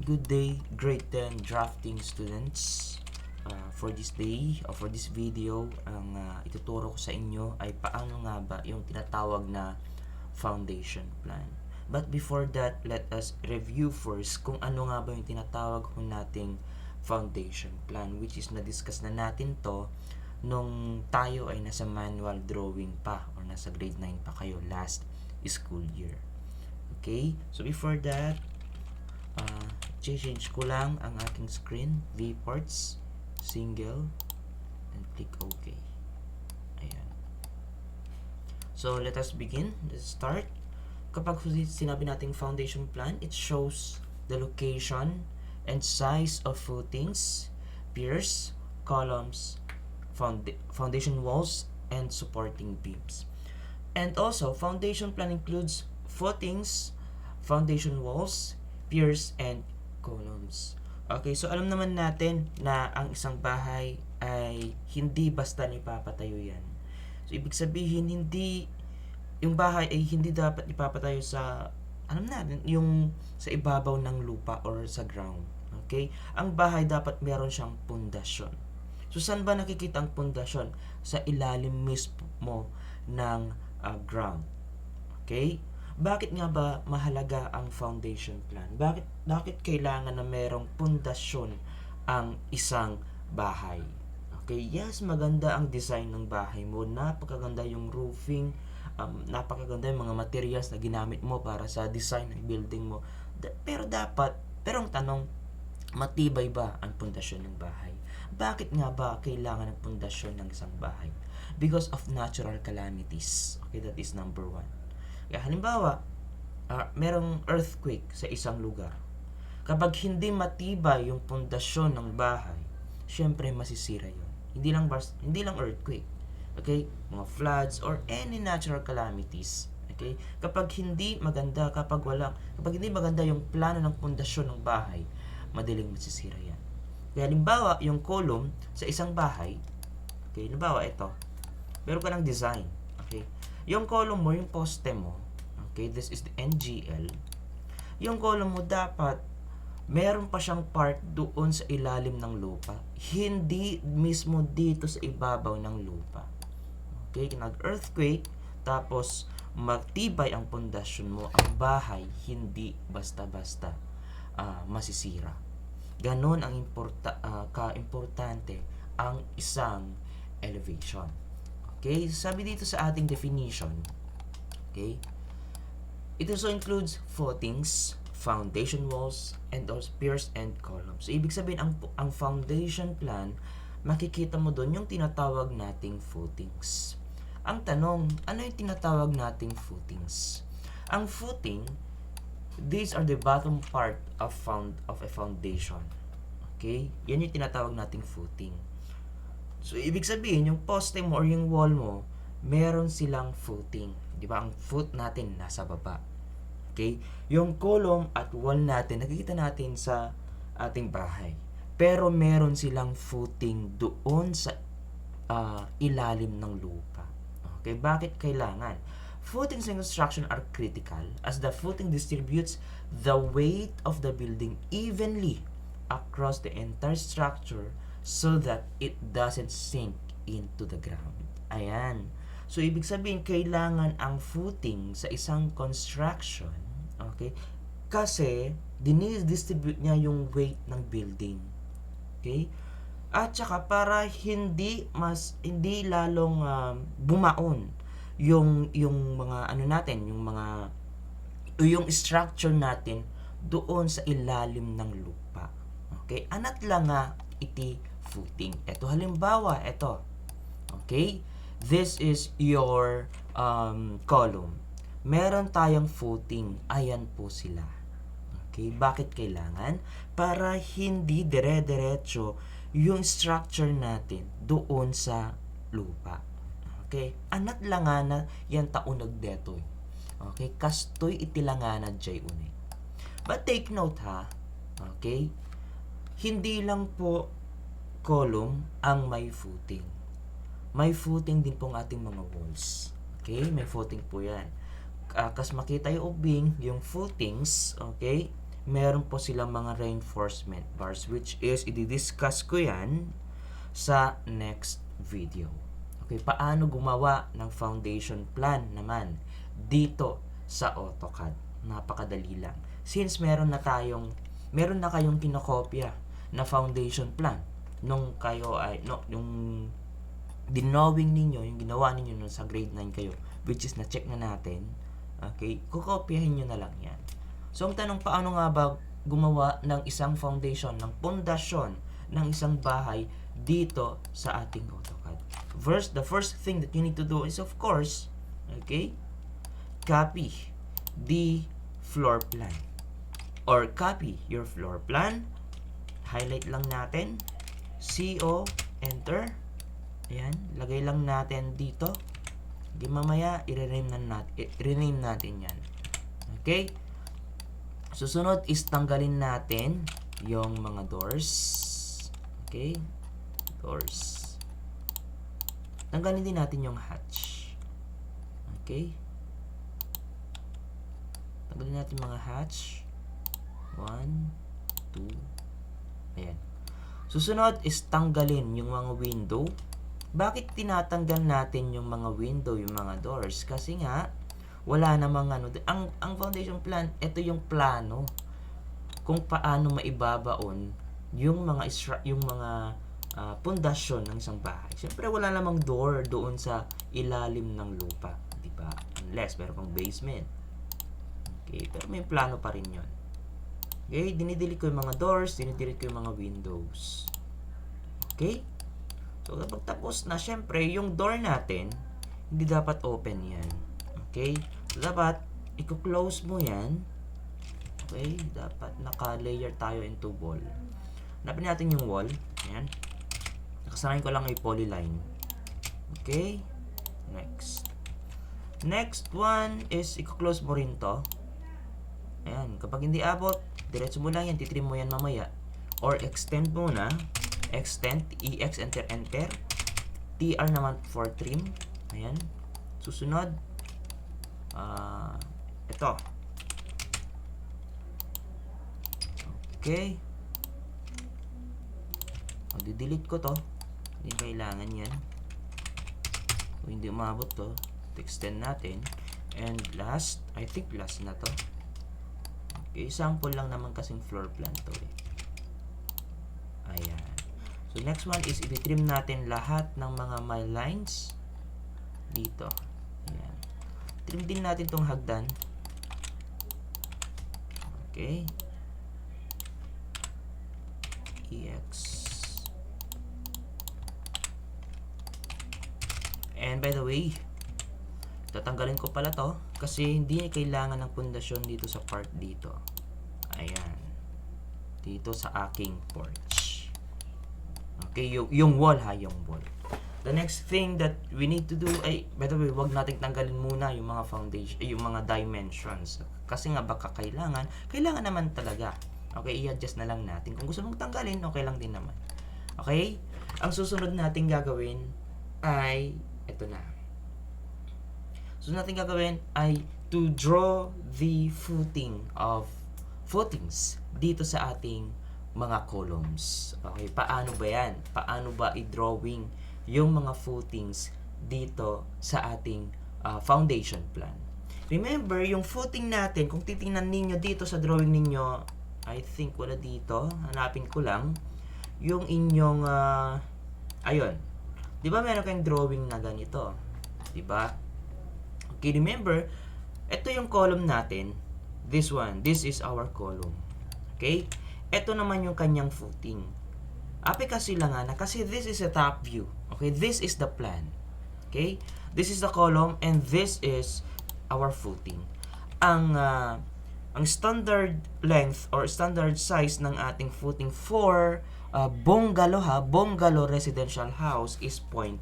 Good day, grade 10 drafting students. For this day or for this video, ang ituturo ko sa inyo ay paano nga ba yung tinatawag na foundation plan. But before that, let us review first kung ano nga ba yung tinatawag ko nating foundation plan, which is na-discuss na natin to nung tayo ay nasa manual drawing pa or nasa grade 9 pa kayo last school year. Okay? So before that, change ko lang ang aking screen, viewports, single, and click OK. Ayan. So, let us begin. Let's start. Kapag sinabi nating foundation plan, it shows the location and size of footings, piers, columns, foundation walls, and supporting beams. And also, foundation plan includes footings, foundation walls, piers, and columns. Okay, so alam naman natin na ang isang bahay ay hindi basta ipapatayo yan. So, ibig sabihin, yung bahay ay hindi dapat ipapatayo sa, alam natin, yung sa ibabaw ng lupa or sa ground. Okay? Ang bahay dapat meron siyang pundasyon. So, saan ba nakikita ang pundasyon? Sa ilalim mismo ng ground. Okay? Bakit nga ba mahalaga ang foundation plan? Bakit kailangan na merong pundasyon ang isang bahay? Okay, yes, maganda ang design ng bahay mo. Napakaganda yung roofing, napakaganda yung mga materials na ginamit mo para sa design ng building mo. Pero ang tanong, matibay ba ang pundasyon ng bahay? Bakit nga ba kailangan ng pundasyon ng isang bahay? Because of natural calamities. Okay, that is number one. Kaya halimbawa, merong earthquake sa isang lugar. Kapag hindi matibay yung pundasyon ng bahay, syempre masisira yun. Hindi lang earthquake. Okay? Mga floods or any natural calamities. Okay? Kapag hindi maganda yung plano ng pundasyon ng bahay, madaling masisira yan. Kaya halimbawa, yung column sa isang bahay, okay, halimbawa ito, meron ka ng design. Okay? Yung column mo, yung poste mo, okay, this is the NGL. Yung column mo dapat meron pa siyang part doon sa ilalim ng lupa. Hindi mismo dito sa ibabaw ng lupa. Okay, nag-earthquake, tapos magtibay ang pundasyon mo, ang bahay hindi basta-basta masisira. Ganon ang kaimportante ang isang elevation. Okay, sabi dito sa ating definition, okay, it also includes footings, foundation walls, and also piers and columns. So, ibig sabihin, ang foundation plan, makikita mo doon yung tinatawag nating footings. Ang tanong, ano yung tinatawag nating footings? Ang footing, these are the bottom part of a foundation. Okay? Yan yung tinatawag nating footing. So, ibig sabihin, yung poste mo or yung wall mo, meron silang footing. Di ba? Ang foot natin nasa baba. Okay? Yung column at wall natin, nakikita natin sa ating bahay. Pero meron silang footing doon sa ilalim ng lupa. Okay? Bakit kailangan? Footings in construction are critical as the footing distributes the weight of the building evenly across the entire structure so that it doesn't sink into the ground. Ayan. So, ibig sabihin, kailangan ang footing sa isang construction, okay, kasi dinidistribute niya yung weight ng building. Okay? At saka para hindi lalong bumaon yung mga yung structure natin doon sa ilalim ng lupa. Okay? Anat lang nga iti footing. Ito halimbawa, ito. Okay? This is your column. Meron tayong footing. Ayan po sila. Okay? Bakit kailangan? Para hindi dire-diretso yung structure natin doon sa lupa. Okay? Anat lang nga na yan taunag detoy. Okay? Kastoy itilanganan jay unay. But take note ha. Okay? Hindi lang po column ang may footing. May footing din pong ating mga walls. Okay? May footing po yan. Kas makita yung ubing, yung footings, okay? meron po silang mga reinforcement bars, which is i-discuss ko yan sa next video. Okay, paano gumawa ng foundation plan naman dito sa AutoCAD. Napakadali lang. Since meron na kayong kinokopya na foundation plan nung kayo ay yung dinowing ninyo, yung ginawa ninyo nung sa grade 9 kayo, which is na-check na natin. Okay, kukopyahin nyo na lang yan. So, ang tanong, paano nga ba gumawa ng isang foundation, ng pundasyon ng isang bahay dito sa ating AutoCAD? The first thing that you need to do is, of course, okay, copy the floor plan. Or copy your floor plan. Highlight lang natin. CO, enter. Ayan, lagay lang natin dito. Okay, mamaya, i-rename natin yan. Okay? Susunod is tanggalin natin yung mga doors. Okay? Doors. Tanggalin din natin yung hatch. Okay? Tanggalin natin mga hatch. 1, 2. Ayan. Susunod is tanggalin yung mga window. Bakit tinatanggal natin yung mga window, yung mga doors? Kasi nga, wala namang ang foundation plan, ito yung plano kung paano maibabaon yung mga pundasyon ng isang bahay. Siyempre wala namang door doon sa ilalim ng lupa, di ba? Unless meron kang basement. Okay, pero may plano pa rin 'yon. Okay, dinidelete ko yung mga doors, dinidelete ko yung mga windows. Okay? So kapag tapos na, siyempre yung door natin hindi dapat open 'yan. Okay? So, dapat, i-close mo yan. Okay? Dapat naka-layer tayo into wall. Hanapin natin yung wall. Ayan. Nakasanayin ko lang yung polyline. Okay? Next. Next one is, i-close mo rin to. Ayan. Kapag hindi abot, diretso mo lang yan. Titrim mo yan mamaya. Or extend muna. Extend. EX, enter, enter. TR naman for trim. Ayan. Susunod. Ito. Okay. Di-delete ko to. Hindi kailangan yan. Kung hindi umabot to, extend natin. And last, I think last na to. Okay, sample lang naman kasing floor plan to eh. Ayan. So next one is i-trim natin lahat ng mga my lines dito. Ayan. Trim din natin tong hagdan. Okay. EX. And by the way, tatanggalin ko pala to kasi hindi kailangan ng pundasyon dito sa part dito. Ayan. Dito sa aking porch. Okay, yung wall ha, yung wall. The next thing that we need to do ay, by the way, wag nating tanggalin muna yung mga foundation, yung mga dimensions. Kasi nga baka kailangan naman talaga. Okay, i-adjust na lang natin. Kung gusto mong tanggalin, okay lang din naman. Okay? Ang susunod nating gagawin ay ito na. Susunod nating gagawin ay to draw the footings dito sa ating mga columns. Okay, paano ba yan? Paano ba i-drawing yung mga footings dito sa ating foundation plan? Remember, yung footing natin, kung titingnan ninyo dito sa drawing ninyo, I think wala dito, hanapin ko lang, yung inyong, ayun, di ba meron kayong drawing na ganito? Di ba? Okay, remember, ito yung column natin, this one, this is our column. Okay? Ito naman yung kanyang footing. Kasi lang na, kasi this is a top view. Okay, this is the plan. Okay? This is the column and this is our footing. Ang standard length or standard size ng ating footing for bungalow residential house is 0.90.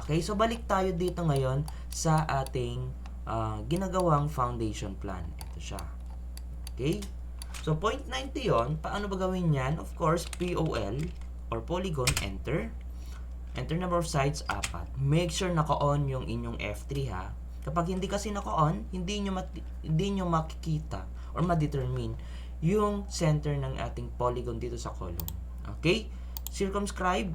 Okay, so balik tayo dito ngayon sa ating ginagawang foundation plan. Ito siya. Okay? So 0.90 yon. Paano ba gawin yan? Of course, POL or polygon, enter. Enter number of sides, 4. Make sure naka-on yung inyong F3 ha. Kapag hindi kasi naka-on, hindi nyo makikita or ma-determine yung center ng ating polygon dito sa column. Okay? Circumscribe.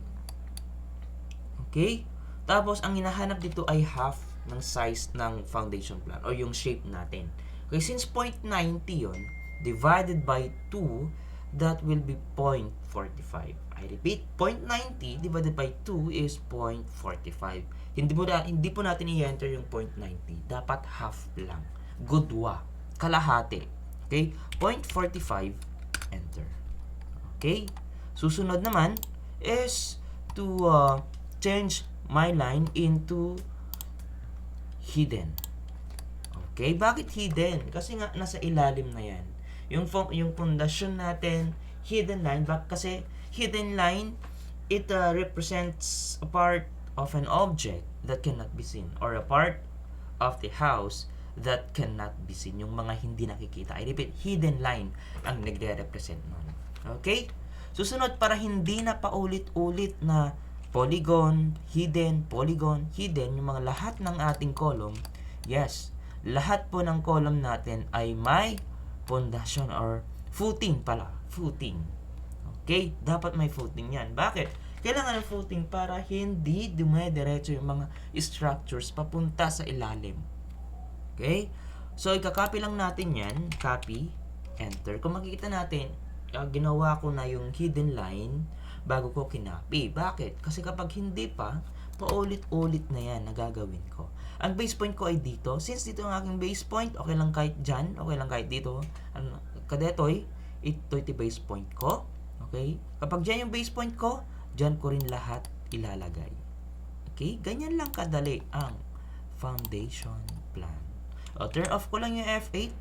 Okay? Tapos, ang hinahanap dito ay half ng size ng foundation plan or yung shape natin. Okay, since 0.90 yon divided by 2, that will be 0.45. I repeat, 0.90 divided by 2 is 0.45. Hindi po natin i-enter yung 0.90. Dapat half lang. Gudwa. Kalahati. Okay? 0.45, enter. Okay? Susunod naman is to change my line into hidden. Okay? Bakit hidden? Kasi nga, nasa ilalim na yan. Yung pundasyon natin, hidden line, kasi hidden line, it represents a part of an object that cannot be seen, or a part of the house that cannot be seen. Yung mga hindi nakikita. I repeat, hidden line ang nagre-represent nun. Okay? Susunod, para hindi na paulit-ulit na polygon, hidden, yung mga lahat ng ating column, yes, lahat po ng column natin ay may pundasyon or footing pala. Footing. Okay? Dapat may footing yan. Bakit? Kailangan ng footing para hindi dumediretso yung mga structures papunta sa ilalim. Okay? So, ikakopy lang natin yan. Copy. Enter. Kung makikita natin, ginawa ko na yung hidden line bago ko kinopy. Bakit? Kasi kapag hindi pa, paulit-ulit na yan na gagawin ko. Ang base point ko ay dito. Since dito ang aking base point, okay lang kahit dyan, okay lang kahit dito. Kadetoy, ito yung base point ko. Okay? Kapag dyan yung base point ko, dyan ko rin lahat ilalagay. Okay? Ganyan lang kadali ang foundation plan. Turn off ko lang yung F8.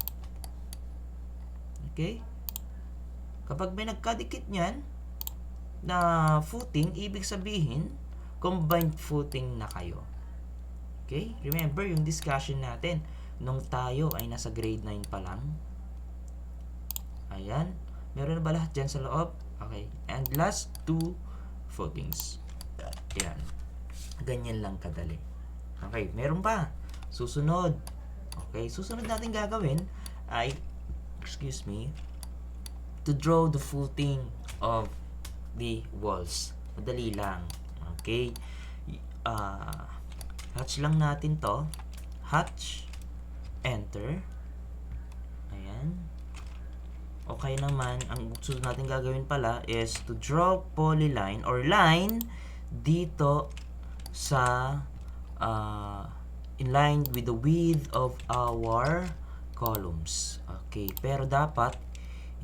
Okay? Kapag may nagkadikit nyan na footing, ibig sabihin, combined footing na kayo. Okay? Remember yung discussion natin nung tayo ay nasa grade 9 pa lang. Ayan. Meron na ba lahat dyan sa loob? Okay. And last two footings. Ayan. Ganyan lang kadali. Okay. Meron pa. Susunod. Okay. Susunod natin gagawin ay, to draw the footing of the walls. Madali lang. Okay. Hatch lang natin to. Hatch. Enter. Ayan. Okay naman. Ang gusto natin gagawin pala is to draw polyline or line dito sa in line with the width of our columns. Okay. Pero dapat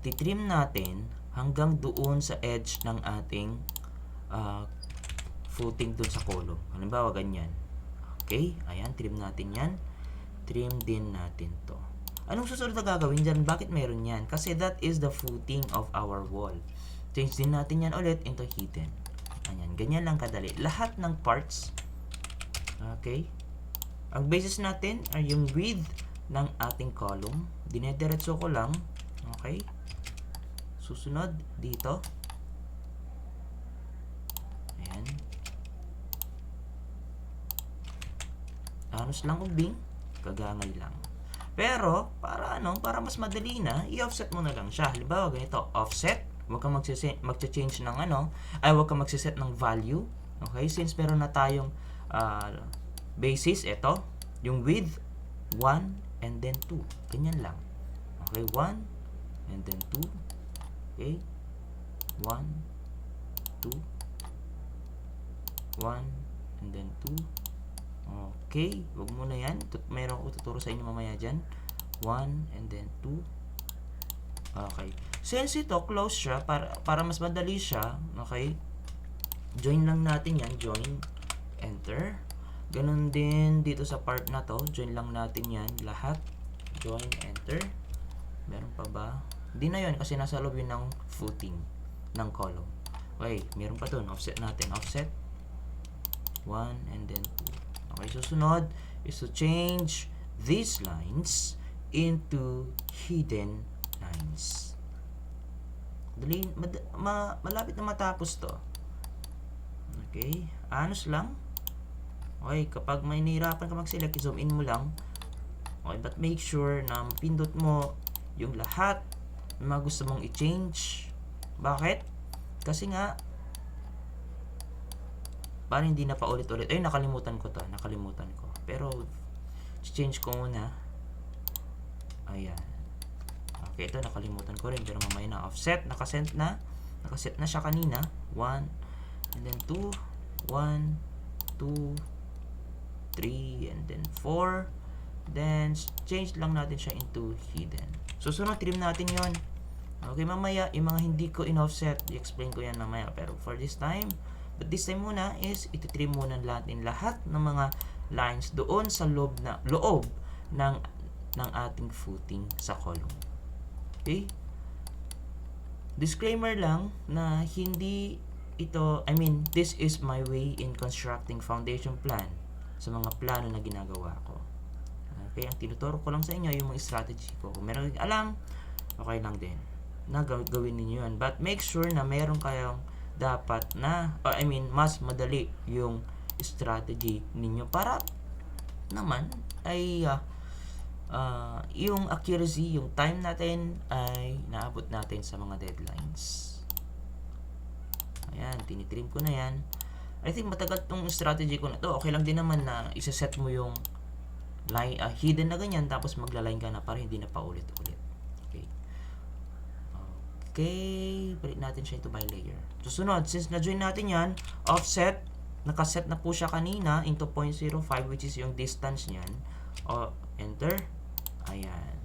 ititrim natin hanggang doon sa edge ng ating footing dun sa column. Halimbawa, ganyan. Okay? Ayan, trim natin yan. Trim din natin to. Anong susunod na gagawin dyan? Bakit meron yan? Kasi that is the footing of our wall. Change din natin yan ulit into hidden. Ayan, ganyan lang kadali. Lahat ng parts. Okay? Ang basis natin ay yung width ng ating column. Dinediretso ko lang. Okay? Susunod, dito. Ayan. Anos lang ubing, kagangay lang. Pero, para mas madali na, i-offset mo na lang siya. Halimbawa, ganito, offset. Huwag kang mag-change ng huwag kang magsiset ng value. Okay? Since meron na tayong basis, ito, yung width, 1 and then 2. Ganyan lang. Okay, 1 and then 2. Okay? 1, 2, 1, and then 2. Okay, wag muna yan. Meron ko tuturo sa inyo mamaya dyan. 1, and then 2. Okay. Since ito, close siya, para mas madali siya, okay, join lang natin yan. Join, enter. Ganun din dito sa part na to. Join lang natin yan. Lahat. Join, enter. Meron pa ba? Hindi na yun kasi nasa loob yun ng footing ng column. Okay, meron pa dun. Offset natin. Offset. 1 and then 2. Okay, susunod is to change these lines into hidden lines. Malapit na matapos to. Okay, anos lang. Okay, kapag may nahirapan ka mag-select, zoom in mo lang. Okay, but make sure na pindot mo yung lahat ng mga gusto mong i-change. Bakit? Kasi nga, parang hindi na pa ulit-ulit. Ay, nakalimutan ko to. Pero, change ko muna. Ayan. Okay, ito nakalimutan ko rin. Pero mamaya na. Offset, nakaset na siya kanina. 1, and then 2, 1, 2, 3, and then 4. Then, change lang natin siya into hidden. Susunod, trim natin yon. Okay, mamaya, yung mga hindi ko in-offset, i-explain ko yan mamaya. Pero for this time, muna is, ititrim muna natin lahat ng mga lines doon sa loob ng ating footing sa column. Okay? Disclaimer lang na hindi ito, this is my way in constructing foundation plan sa mga plano na ginagawa ko. Okay, ang tinuturo ko lang sa inyo yung mga strategy ko. Kung meron alam, okay lang din na gawin ninyo yan. But make sure na meron kayong dapat na, mas madali yung strategy ninyo para naman ay yung accuracy, yung time natin ay naabot natin sa mga deadlines. Ayan, tinitrim ko na yan. I think matagal tong strategy ko na to. Okay lang din naman na isa-set mo yung line, hidden na ganyan, tapos magla-line ka na para hindi na paulit-ulit. Okay, balik natin siya into by layer. Susunod, since na-join natin yan, offset, nakaset na po siya kanina into 0.05, which is yung distance niyan. Enter. Ayan.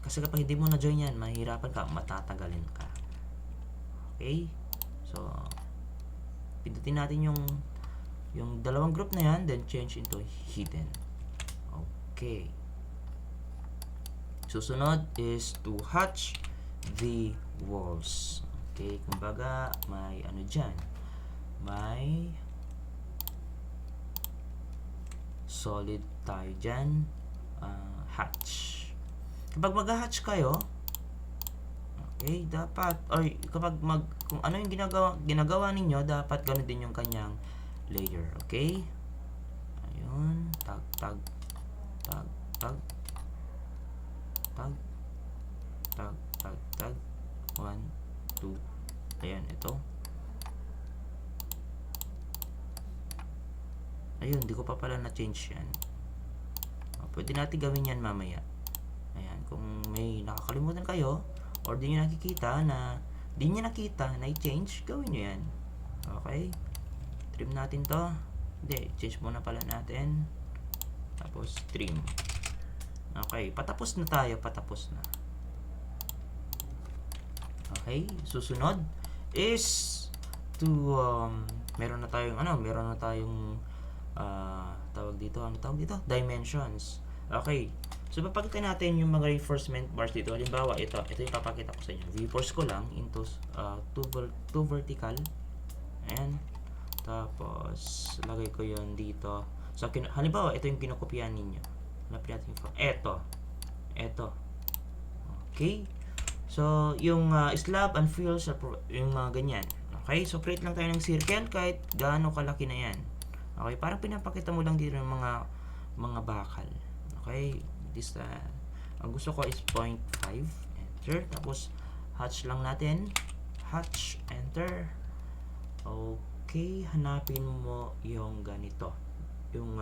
Kasi kapag hindi mo na-join yan, mahirapan ka, matatagalin ka. Okay? So, pindutin natin yung dalawang group na yan, then change into hidden. Okay. Susunod is to hatch the walls. Okay, kumbaga may dyan, may solid tayo dyan, hatch. Kapag mag-hatch kayo, okay, dapat, or kapag kung ano yung ginagawa ninyo, dapat ganun din yung kanyang layer. Okay, ayun, tag 1, 2, ayan, ito. Ayun, hindi ko pa pala na-change yan. Pwede natin gawin yan mamaya. Ayan, kung may nakakalimutan kayo or di nyo nakikita na i-change, gawin nyo yan. Okay, trim natin to. Hindi, change muna pala natin, tapos trim. Okay, patapos na tayo. Okay, susunod is to meron na tayong tawag dito, dimensions. Okay, so papakita natin yung mga reinforcement bars dito. Halimbawa, ito yung papakita ko sa inyo. V-force ko lang into 2 vertical, and tapos lagay ko yon dito. So halimbawa, ito yung kinokopyahan ninyo. Hanapin natin ito. Okay, so yung slab and fills, yung mga ganyan. Okay, so create lang tayo ng circle kahit gaano kalaki na yan. Okay, parang pinapakita mo lang dito ng mga bakal. Okay, this ang gusto ko is 0.5, enter, tapos hatch lang natin, enter. Okay, hanapin mo yung ganito, yung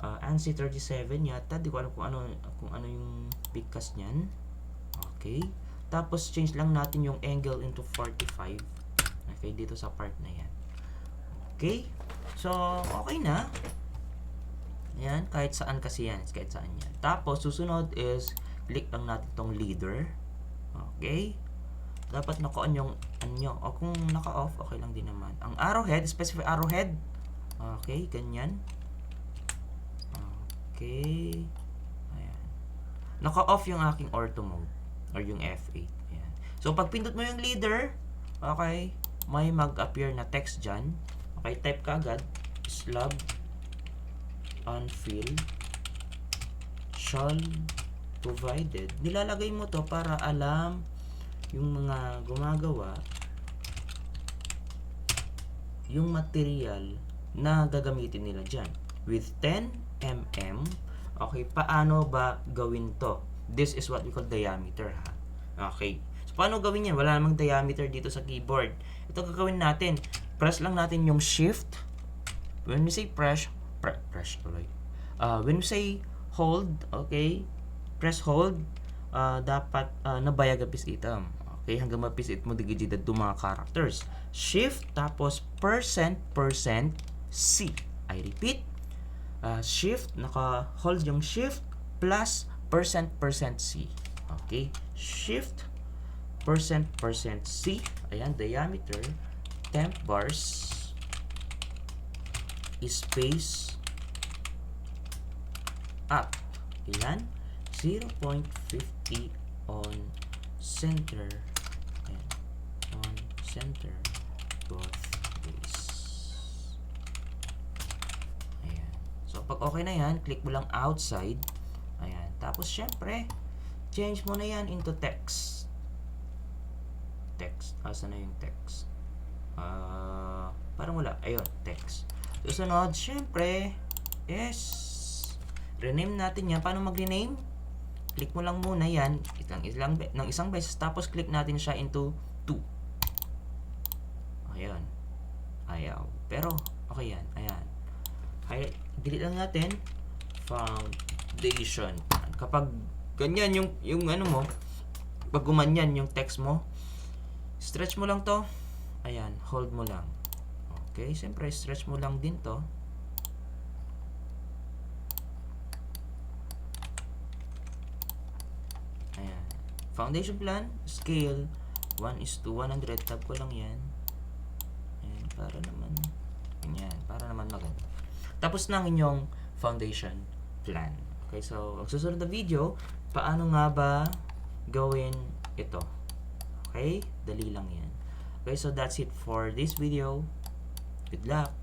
ANSI 37 yata, di ko alam kung ano yung pigkas niyan. Okay, tapos change lang natin yung angle into 45. Okay, dito sa part na yan. Okay, so okay na. Ayan, kahit saan kasi yan, Tapos susunod is click lang natin tong leader. Okay, dapat naka-on yung o kung naka-off, okay lang din naman. Ang arrowhead, specify arrowhead. Okay, ganyan. Okay, ayan, naka-off yung aking ortho mode or yung F8. Ayan. So pag pindot mo yung leader, okay, may mag-appear na text dyan. Okay, type ka agad, slab unfill shall provided. Nilalagay mo to para alam yung mga gumagawa yung material na gagamitin nila dyan. With 10 mm, okay, paano ba gawin to? This is what we call diameter, ha? Okay. So, paano gawin yan? Wala namang diameter dito sa keyboard. Ito gagawin natin. Press lang natin yung shift. When we say press tuloy. When we say hold, okay, press hold, dapat nabayag ang pisitam. Okay, hanggang mapisit mo digidid do mga characters. Shift, tapos percent C. I repeat, shift, naka-hold yung shift, plus percent C. Okay, shift, percent C. Ayan, diameter, temp bars, space, up. Ayan, 0.50 on center. Ayan, on center both ways. Ayan. So, pag okay na yan, click mo lang outside. Ayan. Tapos, syempre, change mo na yan into text. Text. Asa na yung text? Parang wala. Ayun, text. Susunod, syempre, is rename natin yan. Paano mag-rename? Click mo lang muna yan ng isang beses, tapos click natin siya into 2. Ayan. Ayaw. Pero, okay yan. Ayan. Delete lang natin. Foundation. Kapag ganyan yung ano mo, pag gumanyan yung text mo, stretch mo lang to. Ayan. Hold mo lang. Okay, siyempre, stretch mo lang din to. Ayan. Foundation plan, scale, 1:100. Tab ko lang yan. Ayan, para naman, ganyan, para naman maganda. Tapos na ang inyong foundation plan. Okay, so, ang susunod na video, paano nga ba gawin ito? Okay, dali lang yan. Okay, so that's it for this video. Good luck!